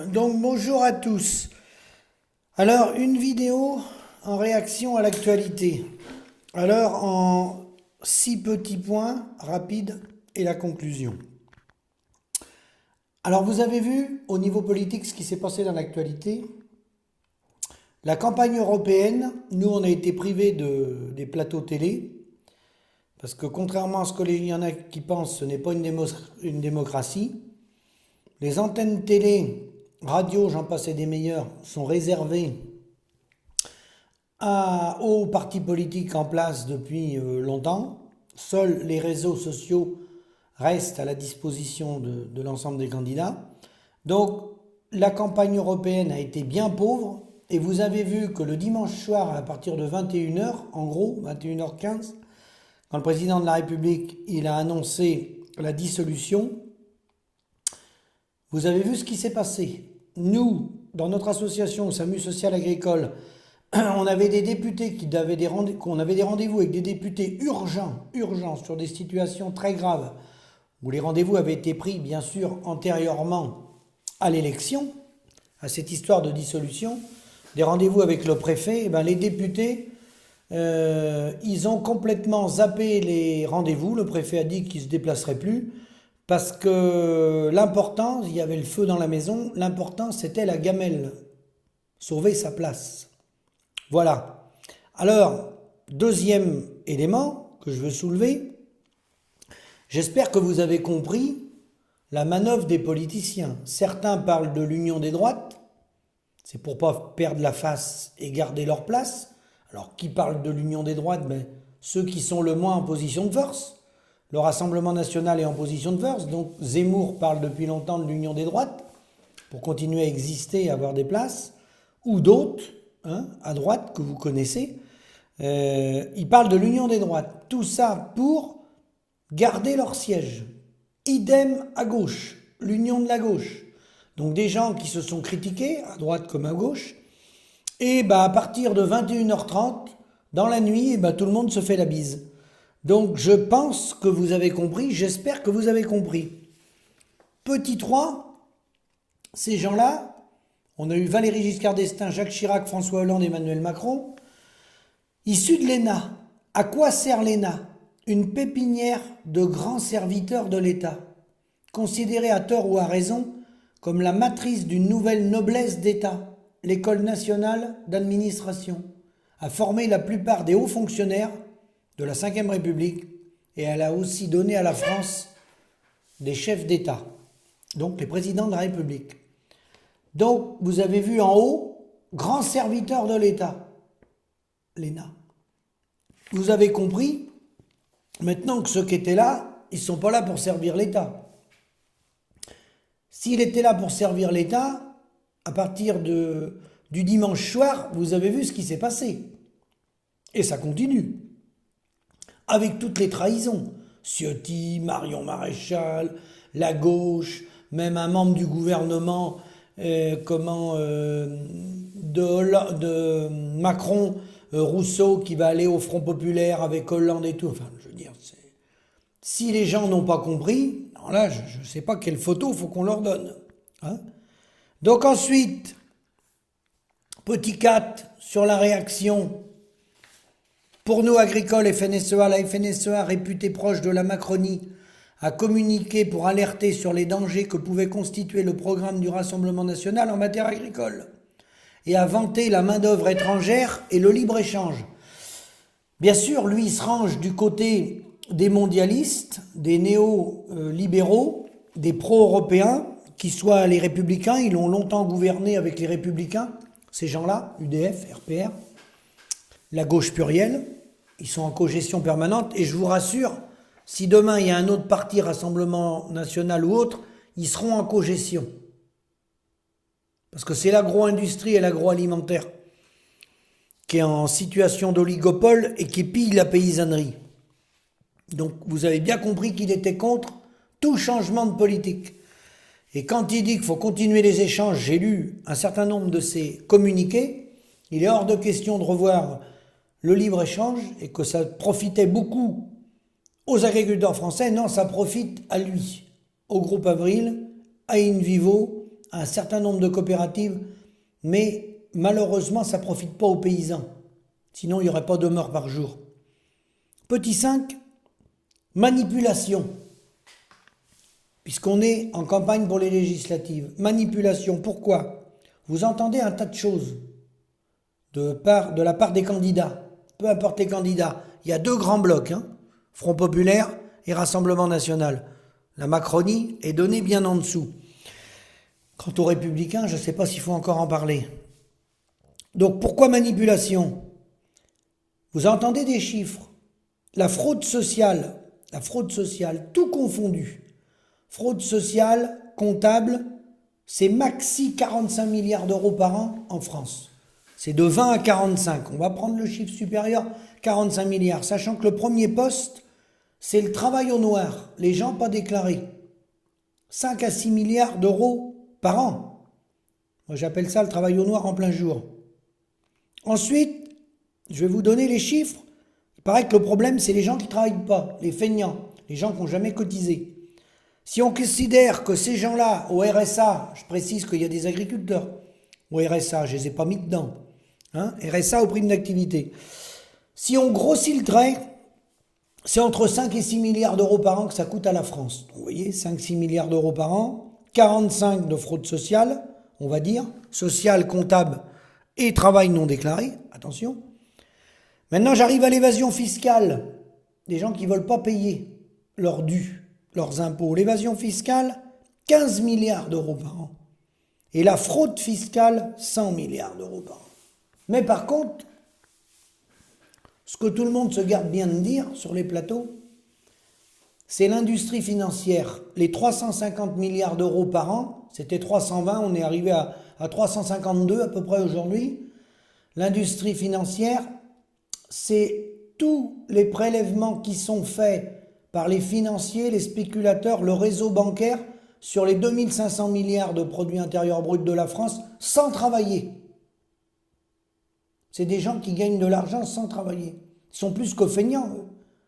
Donc bonjour à tous. Alors une vidéo en réaction à l'actualité. Alors en 6 petits points rapides et la conclusion. Alors vous avez vu au niveau politique ce qui s'est passé dans l'actualité. La campagne européenne, nous on a été privés des plateaux télé parce que contrairement à ce qu'il y en a qui pensent, ce n'est pas une démocratie. Les antennes télé, radio, j'en passais des meilleurs, sont réservées aux partis politiques en place depuis longtemps. Seuls les réseaux sociaux restent à la disposition de l'ensemble des candidats. Donc la campagne européenne a été bien pauvre et vous avez vu que le dimanche soir à partir de 21h, en gros 21h15, quand le président de la République il a annoncé la dissolution, vous avez vu ce qui s'est passé. Nous, dans notre association, SAMU Social Agricole, on avait des députés qu'on avait des rendez-vous avec des députés urgents sur des situations très graves, où les rendez-vous avaient été pris, bien sûr, antérieurement à l'élection, à cette histoire de dissolution, des rendez-vous avec le préfet. Et les députés, ils ont complètement zappé les rendez-vous. Le préfet a dit qu'il ne se déplacerait plus. Parce que l'important, il y avait le feu dans la maison, l'important c'était la gamelle, sauver sa place. Voilà. Alors, deuxième élément que je veux soulever, j'espère que vous avez compris la manœuvre des politiciens. Certains parlent de l'union des droites, c'est pour pas perdre la face et garder leur place. Alors, qui parle de l'union des droites? Ceux qui sont le moins en position de force. Le Rassemblement national est en position de force, donc Zemmour parle depuis longtemps de l'union des droites, pour continuer à exister et avoir des places, ou d'autres, à droite, que vous connaissez, ils parlent de l'union des droites. Tout ça pour garder leur siège. Idem à gauche, l'union de la gauche. Donc des gens qui se sont critiqués, à droite comme à gauche, et à partir de 21h30, dans la nuit, tout le monde se fait la bise. Donc je pense que vous avez compris, j'espère que vous avez compris. Petit 3, ces gens-là, on a eu Valéry Giscard d'Estaing, Jacques Chirac, François Hollande, Emmanuel Macron, issus de l'ENA. À quoi sert l'ENA? Une pépinière de grands serviteurs de l'État, considérée à tort ou à raison comme la matrice d'une nouvelle noblesse d'État, l'École nationale d'administration, a formé la plupart des hauts fonctionnaires de la Ve République, et elle a aussi donné à la France des chefs d'État, donc les présidents de la République. Donc vous avez vu en haut, grand serviteur de l'État, l'ENA. Vous avez compris maintenant que ceux qui étaient là, ils ne sont pas là pour servir l'État. S'il était là pour servir l'État, à partir du dimanche soir, vous avez vu ce qui s'est passé. Et ça continue. Avec toutes les trahisons, Ciotti, Marion Maréchal, la gauche, même un membre du gouvernement de Macron, Rousseau, qui va aller au Front Populaire avec Hollande et tout. Enfin, je veux dire, si les gens n'ont pas compris, alors là, je ne sais pas quelle photo il faut qu'on leur donne. Donc ensuite, petit 4 sur la réaction. Pour nous, Agricole FNSEA, la FNSEA, réputée proche de la Macronie, a communiqué pour alerter sur les dangers que pouvait constituer le programme du Rassemblement national en matière agricole et a vanté la main-d'œuvre étrangère et le libre-échange. Bien sûr, lui, il se range du côté des mondialistes, des néo-libéraux, des pro-européens, qui soient les Républicains. Ils ont longtemps gouverné avec les Républicains, ces gens-là, UDF, RPR. La gauche plurielle, ils sont en cogestion permanente, et je vous rassure, si demain il y a un autre parti, Rassemblement national ou autre, ils seront en cogestion. Parce que c'est l'agro-industrie et l'agroalimentaire qui est en situation d'oligopole et qui pille la paysannerie. Donc vous avez bien compris qu'il était contre tout changement de politique. Et quand il dit qu'il faut continuer les échanges, j'ai lu un certain nombre de ses communiqués, il est hors de question de revoir le libre-échange et que ça profitait beaucoup aux agriculteurs français. Non, ça profite à lui, au groupe Avril, à InVivo, un certain nombre de coopératives, mais malheureusement, ça ne profite pas aux paysans. Sinon, il n'y aurait pas de morts par jour. Petit 5, manipulation. Puisqu'on est en campagne pour les législatives. Manipulation, pourquoi? Vous entendez un tas de choses de la part des candidats. Peu importe les candidats. Il y a deux grands blocs, Front Populaire et Rassemblement National. La Macronie est donnée bien en dessous. Quant aux Républicains, je ne sais pas s'il faut encore en parler. Donc pourquoi manipulation? Vous entendez des chiffres. La fraude sociale, tout confondu. Fraude sociale, comptable, c'est maxi 45 milliards d'euros par an en France. C'est de 20 à 45. On va prendre le chiffre supérieur, 45 milliards. Sachant que le premier poste, c'est le travail au noir. Les gens pas déclarés. 5 à 6 milliards d'euros par an. Moi, j'appelle ça le travail au noir en plein jour. Ensuite, je vais vous donner les chiffres. Il paraît que le problème, c'est les gens qui ne travaillent pas, les feignants, les gens qui n'ont jamais cotisé. Si on considère que ces gens-là, au RSA, je précise qu'il y a des agriculteurs, au RSA, je ne les ai pas mis dedans, RSA au prime d'activité. Si on grossit le trait, c'est entre 5 et 6 milliards d'euros par an que ça coûte à la France. Donc, vous voyez, 5-6 milliards d'euros par an, 45 de fraude sociale, on va dire, sociale, comptable et travail non déclaré, attention. Maintenant, j'arrive à l'évasion fiscale, des gens qui ne veulent pas payer leurs dus, leurs impôts. L'évasion fiscale, 15 milliards d'euros par an. Et la fraude fiscale, 100 milliards d'euros par an. Mais par contre, ce que tout le monde se garde bien de dire sur les plateaux, c'est l'industrie financière. Les 350 milliards d'euros par an, c'était 320, on est arrivé à 352 à peu près aujourd'hui. L'industrie financière, c'est tous les prélèvements qui sont faits par les financiers, les spéculateurs, le réseau bancaire sur les 2500 milliards de produits intérieurs bruts de la France sans travailler. C'est des gens qui gagnent de l'argent sans travailler. Ils sont plus que feignants, eux.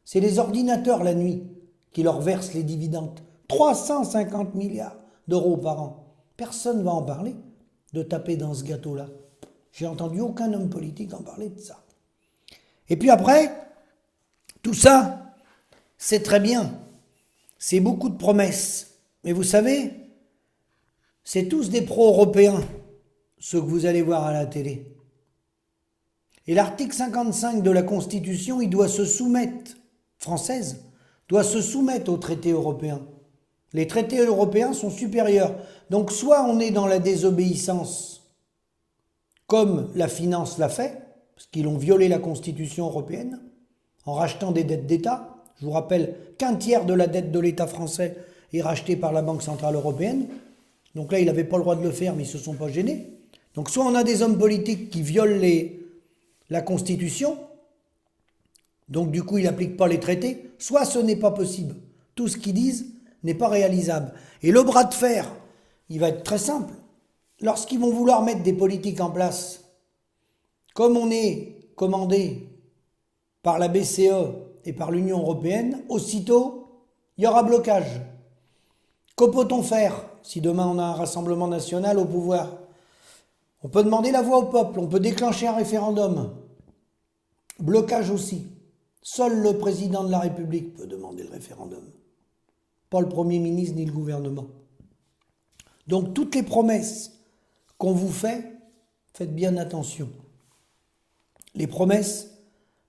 C'est les ordinateurs la nuit qui leur versent les dividendes. 350 milliards d'euros par an. Personne ne va en parler de taper dans ce gâteau-là. J'ai entendu aucun homme politique en parler de ça. Et puis après, tout ça, c'est très bien. C'est beaucoup de promesses. Mais vous savez, c'est tous des pro-européens, ceux que vous allez voir à la télé. Et l'article 55 de la Constitution, il doit se soumettre, française, doit se soumettre aux traités européens. Les traités européens sont supérieurs. Donc soit on est dans la désobéissance, comme la finance l'a fait, parce qu'ils ont violé la Constitution européenne, en rachetant des dettes d'État. Je vous rappelle qu'un tiers de la dette de l'État français est racheté par la Banque Centrale Européenne. Donc là, ils n'avaient pas le droit de le faire, mais ils ne se sont pas gênés. Donc soit on a des hommes politiques qui violent la Constitution, donc du coup, ils n'appliquent pas les traités, soit ce n'est pas possible. Tout ce qu'ils disent n'est pas réalisable. Et le bras de fer, il va être très simple. Lorsqu'ils vont vouloir mettre des politiques en place, comme on est commandé par la BCE et par l'Union européenne, aussitôt, il y aura blocage. Que peut-on faire si demain on a un rassemblement national au pouvoir? On peut demander la voix au peuple, on peut déclencher un référendum. Blocage aussi. Seul le président de la République peut demander le référendum. Pas le Premier ministre ni le gouvernement. Donc toutes les promesses qu'on vous fait, faites bien attention. Les promesses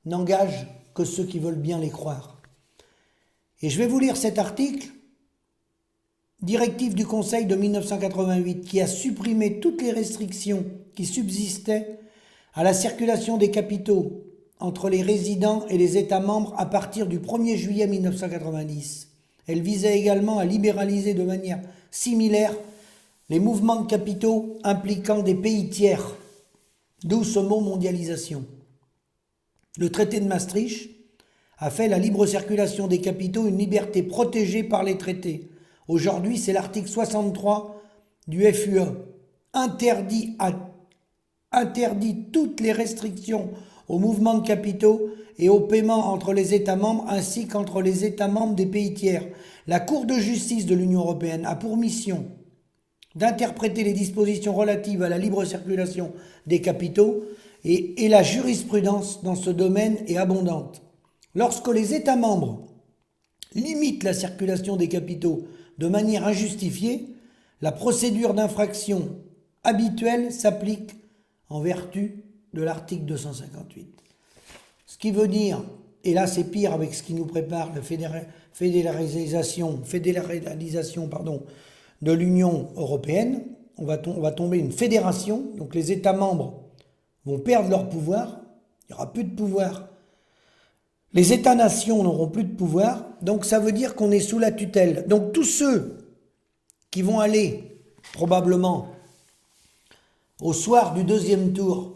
n'engagent que ceux qui veulent bien les croire. Et je vais vous lire cet article, directive du Conseil de 1988, qui a supprimé toutes les restrictions qui subsistaient à la circulation des capitaux entre les résidents et les États membres à partir du 1er juillet 1990. Elle visait également à libéraliser de manière similaire les mouvements de capitaux impliquant des pays tiers, d'où ce mot mondialisation. Le traité de Maastricht a fait la libre circulation des capitaux une liberté protégée par les traités. Aujourd'hui, c'est l'article 63 du FUE. Interdit toutes les restrictions au mouvement de capitaux et au paiement entre les États membres ainsi qu'entre les États membres des pays tiers. La Cour de justice de l'Union européenne a pour mission d'interpréter les dispositions relatives à la libre circulation des capitaux et la jurisprudence dans ce domaine est abondante. Lorsque les États membres limitent la circulation des capitaux de manière injustifiée, la procédure d'infraction habituelle s'applique en vertu de l'article 258. Ce qui veut dire, et là c'est pire avec ce qui nous prépare la fédéralisation de l'Union européenne, on va tomber une fédération, donc les États membres vont perdre leur pouvoir, il n'y aura plus de pouvoir. Les États-nations n'auront plus de pouvoir, donc ça veut dire qu'on est sous la tutelle. Donc tous ceux qui vont aller, probablement, au soir du deuxième tour,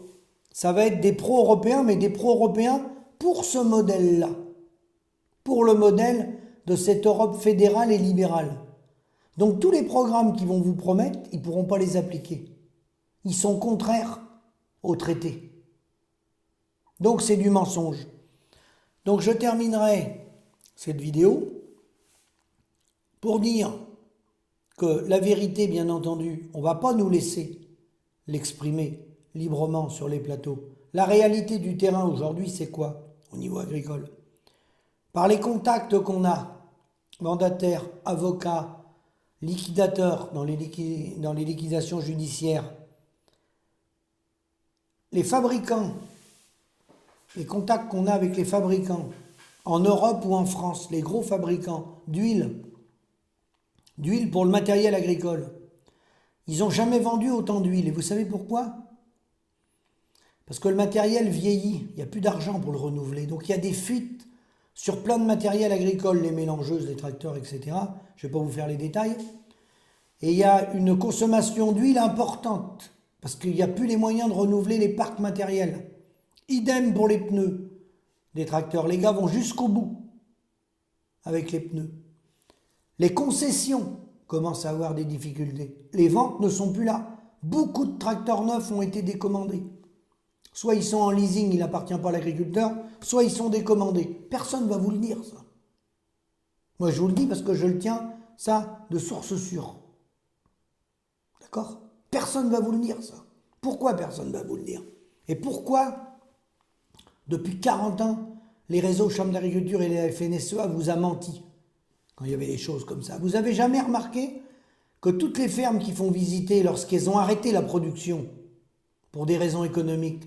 ça va être des pro-européens, mais des pro-européens pour ce modèle-là, pour le modèle de cette Europe fédérale et libérale. Donc tous les programmes qu'ils vont vous promettre, ils ne pourront pas les appliquer. Ils sont contraires au traité. Donc c'est du mensonge. Donc je terminerai cette vidéo pour dire que la vérité, bien entendu, on ne va pas nous laisser l'exprimer librement sur les plateaux. La réalité du terrain aujourd'hui, c'est quoi au niveau agricole? Par les contacts qu'on a, mandataires, avocats, liquidateurs dans les liquidations judiciaires, les fabricants, les contacts qu'on a avec les fabricants en Europe ou en France, les gros fabricants d'huile pour le matériel agricole, ils n'ont jamais vendu autant d'huile. Et vous savez pourquoi? Parce que le matériel vieillit, il n'y a plus d'argent pour le renouveler. Donc il y a des fuites sur plein de matériel agricole, les mélangeuses, les tracteurs, etc. Je ne vais pas vous faire les détails. Et il y a une consommation d'huile importante, parce qu'il n'y a plus les moyens de renouveler les parcs matériels. Idem pour les pneus des tracteurs. Les gars vont jusqu'au bout avec les pneus. Les concessions commencent à avoir des difficultés. Les ventes ne sont plus là. Beaucoup de tracteurs neufs ont été décommandés. Soit ils sont en leasing, il n'appartient pas à l'agriculteur, soit ils sont décommandés. Personne ne va vous le dire, ça. Moi, je vous le dis parce que je le tiens, ça, de source sûre. D'accord? Personne ne va vous le dire, ça. Pourquoi personne ne va vous le dire? Et pourquoi, depuis 40 ans, les réseaux Chambre d'agriculture et les FNSEA vous a menti quand il y avait des choses comme ça? Vous n'avez jamais remarqué que toutes les fermes qui font visiter lorsqu'elles ont arrêté la production pour des raisons économiques,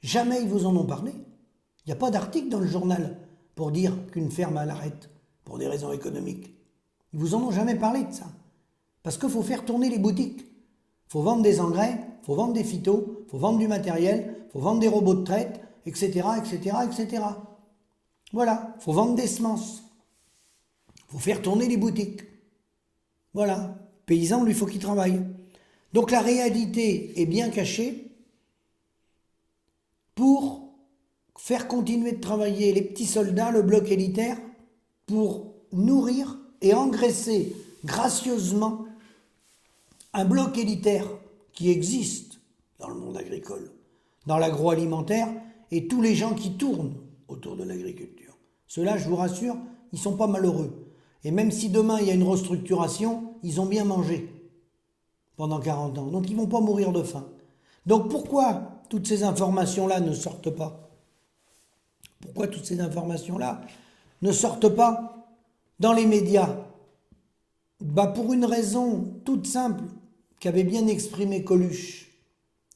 jamais ils vous en ont parlé. Il n'y a pas d'article dans le journal pour dire qu'une ferme elle arrête pour des raisons économiques. Ils vous en ont jamais parlé de ça. Parce qu'il faut faire tourner les boutiques. Il faut vendre des engrais, il faut vendre des phytos, il faut vendre du matériel, il faut vendre des robots de traite, etc., etc., etc. Voilà, il faut vendre des semences. Il faut faire tourner les boutiques. Voilà, paysan, lui, il faut qu'il travaille. Donc la réalité est bien cachée pour faire continuer de travailler les petits soldats, le bloc élitaire, pour nourrir et engraisser gracieusement un bloc élitaire qui existe dans le monde agricole, dans l'agroalimentaire et tous les gens qui tournent autour de l'agriculture. Ceux-là, je vous rassure, ils ne sont pas malheureux. Et même si demain il y a une restructuration, ils ont bien mangé pendant 40 ans. Donc ils ne vont pas mourir de faim. Donc pourquoi toutes ces informations-là ne sortent pas? Pourquoi toutes ces informations-là ne sortent pas dans les médias? Pour une raison toute simple qu'avait bien exprimé Coluche,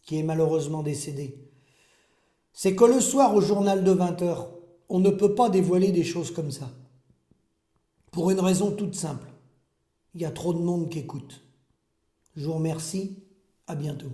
qui est malheureusement décédé. C'est que le soir au journal de 20h, on ne peut pas dévoiler des choses comme ça. Pour une raison toute simple. Il y a trop de monde qui écoute. Je vous remercie. À bientôt.